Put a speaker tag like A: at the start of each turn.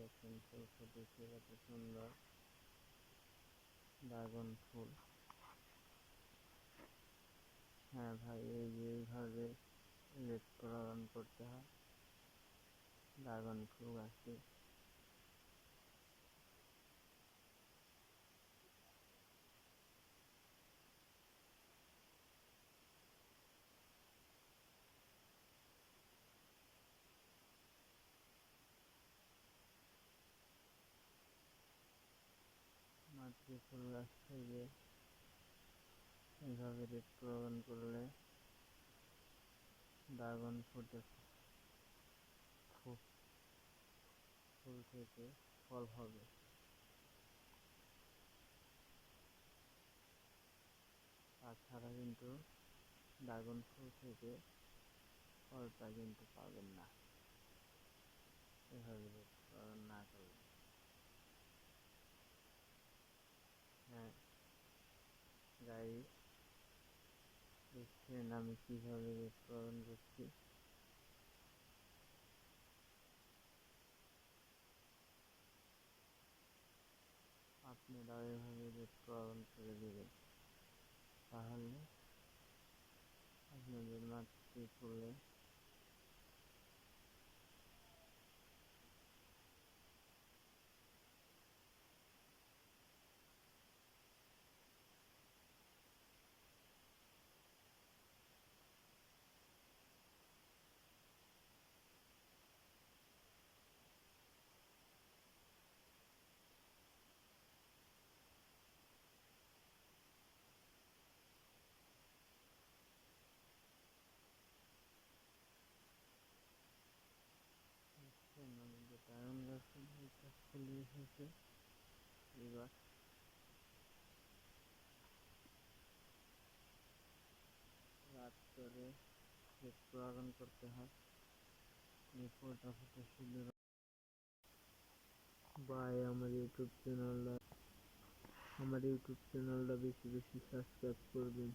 A: দেখেন ফুল ফুটেছে কত সুন্দর ড্রাগন ফুল। হ্যাঁ ভাই, এই যে এইভাবে লেপ পরাগায়ন করতে হয় ড্রাগন ফুল গাছে। মাতৃ ফুল গাছ থেকে এইভাবে লেপ পরাগায়ন করলে ড্রাগন ফুটে ফুল থেকে ফল হবে। তাছাড়া কিন্তু ড্রাগন ফুল থেকে ফলটা কিন্তু পাবেন না এভাবে লেপ পরাগায়ন না করলে। হ্যাঁ গাইস, দেখছেন আমি কিভাবে লেপ পরাগায়ন করছি। আপনারাও এভাবে লেপ পরাগায়ন করে দেবেন, তাহলে আপনাদের মাতৃ ফুলে আমাদের ড্রাগন গাছে একটা ফুল এসেছে। এবার রাত করে লেপ পরাগায়ন করতে হয়। এই ফুলটা ফুটে সুন্দর। বাই, আমার ইউটিউব চ্যানেলটা বেশি বেশি সাবস্ক্রাইব করবেন।